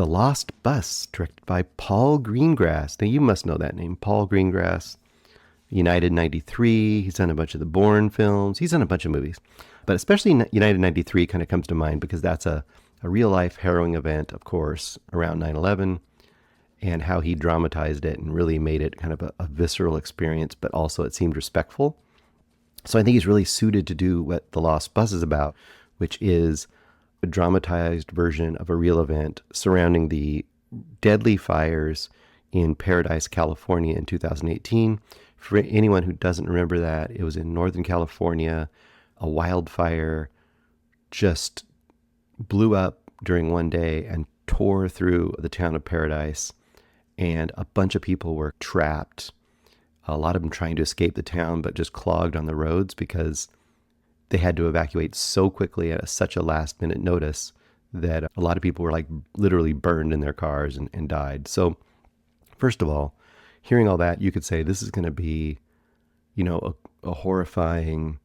The Lost Bus, directed by Paul Greengrass. Now, you must know that name, Paul Greengrass. United 93. He's done a bunch of the Bourne films. He's done a bunch of movies. But especially United 93 kind of comes to mind because that's a real-life harrowing event, of course, around 9/11, and how he dramatized it and really made it kind of a visceral experience, but also it seemed respectful. So I think he's really suited to do what The Lost Bus is about, which is a dramatized version of a real event surrounding the deadly fires in Paradise, California in 2018. For anyone who doesn't remember that, it was in Northern California. A wildfire just blew up during one day and tore through the town of Paradise, and a bunch of people were trapped. A lot of them trying to escape the town, but just clogged on the roads because they had to evacuate so quickly at such a last minute notice that a lot of people were like literally burned in their cars and died. So first of all, hearing all that, you could say this is going to be, a horrifying,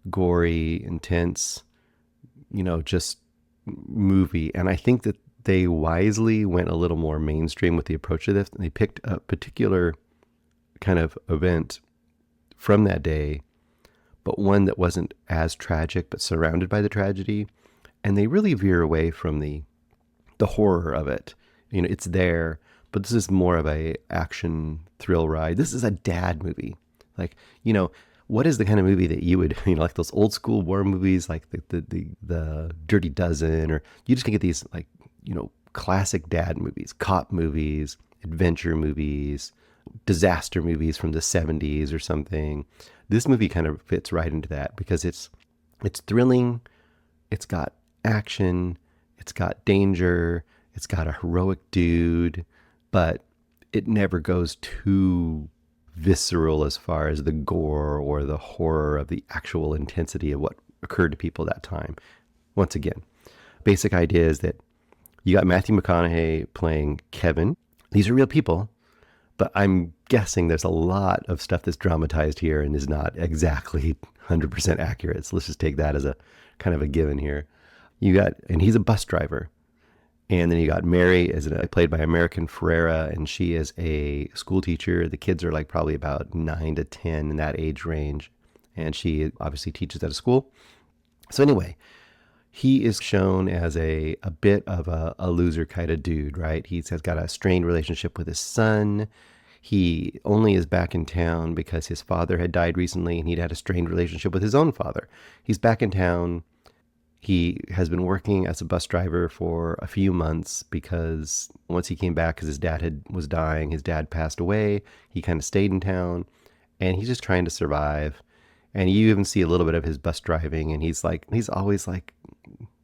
gory, intense, just movie. And I think that they wisely went a little more mainstream with the approach of this. And they picked a particular kind of event from that day, but one that wasn't as tragic, but surrounded by the tragedy. And they really veer away from the horror of it. It's there, but this is more of a action thrill ride. This is a dad movie. Like, what is the kind of movie that you would, like those old school war movies, like the Dirty Dozen, or you just can get these like, classic dad movies, cop movies, adventure movies, disaster movies from the 70s or something. This movie kind of fits right into that because it's thrilling, it's got action, it's got danger, it's got a heroic dude, but it never goes too visceral as far as the gore or the horror of the actual intensity of what occurred to people that time. Once again, basic idea is that you got Matthew McConaughey playing Kevin. These are real people, but I'm guessing there's a lot of stuff that's dramatized here and is not exactly 100% accurate. So let's just take that as a kind of a given here. And he's a bus driver. And then you got Mary, played by American Ferrera, and she is a school teacher. The kids are like probably about 9 to 10 in that age range. And she obviously teaches at a school. So anyway, he is shown as a bit of a loser kind of dude, right? Has got a strained relationship with his son. He only is back in town because his father had died recently and he'd had a strained relationship with his own father. He's back in town. He has been working as a bus driver for a few months because once he came back, because his dad was dying, his dad passed away. He kind of stayed in town and he's just trying to survive. And you even see a little bit of his bus driving, and he's always like,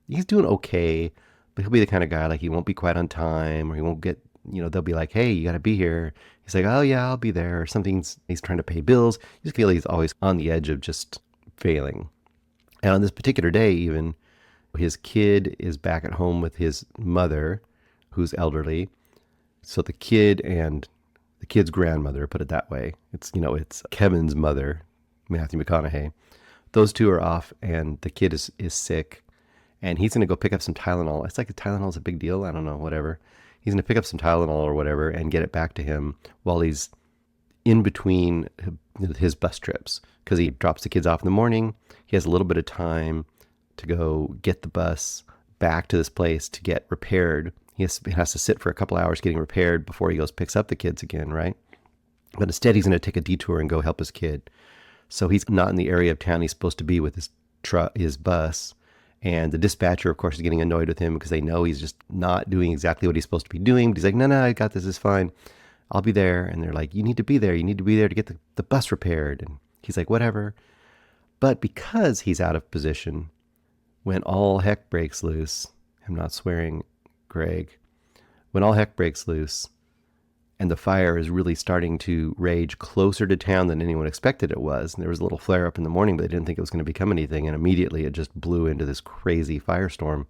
he's doing okay, but he'll be the kind of guy like he won't be quite on time, or he won't get, they'll be like, hey, you got to be here. He's like, oh yeah, I'll be there. Or something's, he's trying to pay bills. You just feel he's always on the edge of just failing. And on this particular day, even, his kid is back at home with his mother, who's elderly. So the kid and the kid's grandmother, put it that way. It's Kevin's mother, Matthew McConaughey. Those two are off, and the kid is sick, and he's going to go pick up some Tylenol. It's like Tylenol is a big deal. I don't know, whatever. He's going to pick up some Tylenol or whatever and get it back to him while he's in between his bus trips, because he drops the kids off in the morning. He has a little bit of time to go get the bus back to this place to get repaired. He has to sit for a couple hours getting repaired before he picks up the kids again, right? But instead, he's going to take a detour and go help his kid. So he's not in the area of town he's supposed to be with his bus. And the dispatcher, of course, is getting annoyed with him because they know he's just not doing exactly what he's supposed to be doing. But he's like, no, I got this. It's fine. I'll be there. And they're like, you need to be there. You need to be there to get the bus repaired. And he's like, whatever. But because he's out of position, when all heck breaks loose, I'm not swearing, Greg, when all heck breaks loose and the fire is really starting to rage closer to town than anyone expected it was, and there was a little flare up in the morning, but they didn't think it was going to become anything, and immediately it just blew into this crazy firestorm.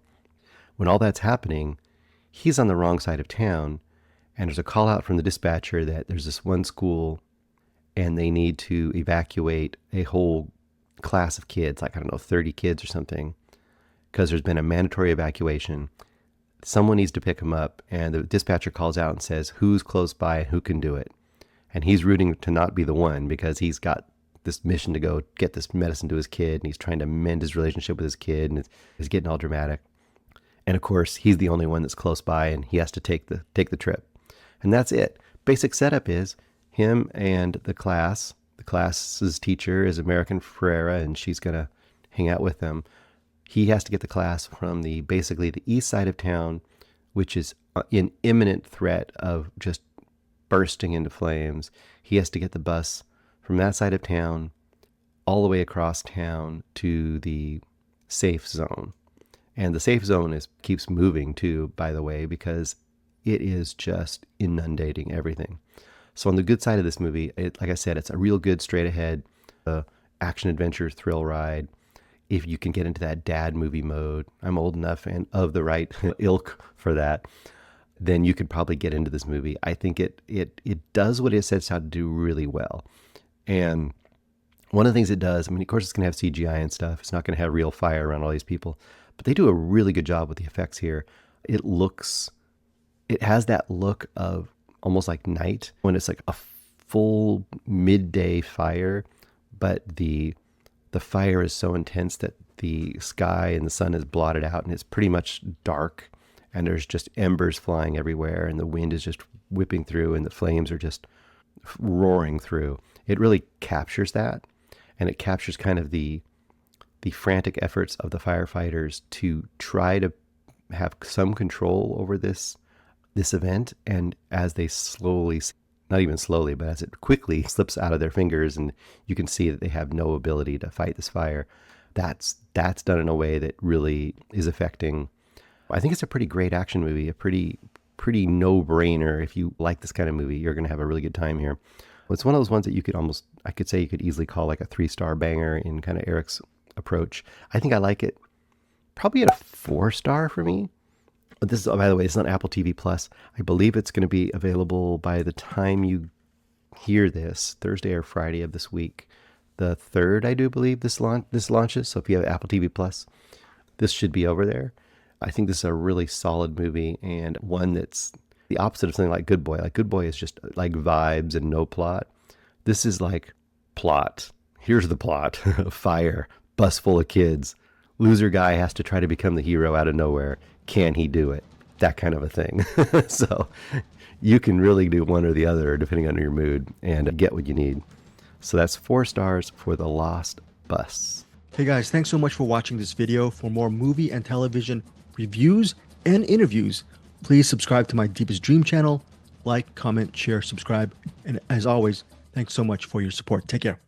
When all that's happening, he's on the wrong side of town, and there's a call out from the dispatcher that there's this one school and they need to evacuate a whole class of kids, like, I don't know, 30 kids or something, because there's been a mandatory evacuation. Someone needs to pick him up, and the dispatcher calls out and says, who's close by and who can do it? And he's rooting to not be the one because he's got this mission to go get this medicine to his kid, and he's trying to mend his relationship with his kid, and it's getting all dramatic. And of course, he's the only one that's close by, and he has to take the trip. And that's it. Basic setup is him and the class. The class's teacher is American Ferrera, and she's going to hang out with them. He has to get the class from basically the east side of town, which is in imminent threat of just bursting into flames. He has to get the bus from that side of town all the way across town to the safe zone. And the safe zone keeps moving too, by the way, because it is just inundating everything. So on the good side of this movie, like I said, it's a real good straight ahead action adventure thrill ride. If you can get into that dad movie mode, I'm old enough and of the right ilk for that, then you could probably get into this movie. I think it does what it sets out to do really well. And one of the things it does, I mean, of course it's going to have CGI and stuff. It's not going to have real fire around all these people, but they do a really good job with the effects here. It has that look of almost like night when it's like a full midday fire, but the fire is so intense that the sky and the sun is blotted out and it's pretty much dark, and there's just embers flying everywhere, and the wind is just whipping through, and the flames are just roaring through. It really captures that, and it captures kind of the frantic efforts of the firefighters to try to have some control over this event. And as they slowly, not even slowly, but as it quickly slips out of their fingers, and you can see that they have no ability to fight this fire, that's done in a way that really is affecting. I think it's a pretty great action movie, a pretty no-brainer. If you like this kind of movie, you're going to have a really good time here. It's one of those ones that I could say you could easily call like a 3-star banger in kind of Eric's approach. I think I like it probably at a 4-star for me. But this is, by the way, it's on Apple TV Plus. I believe it's going to be available by the time you hear this, Thursday or Friday of this week. The 3rd, I do believe this launches. So if you have Apple TV Plus, this should be over there. I think this is a really solid movie, and one that's the opposite of something like Good Boy. Like Good Boy is just like vibes and no plot. This is like plot. Here's the plot. Fire, bus full of kids. Loser guy has to try to become the hero out of nowhere. Can he do it? That kind of a thing. So you can really do one or the other depending on your mood and get what you need. So that's 4 stars for The Lost Bus. Hey guys, thanks so much for watching this video. For more movie and television reviews and interviews, please subscribe to my Deepest Dream channel. Like, comment, share, subscribe. And as always, thanks so much for your support. Take care.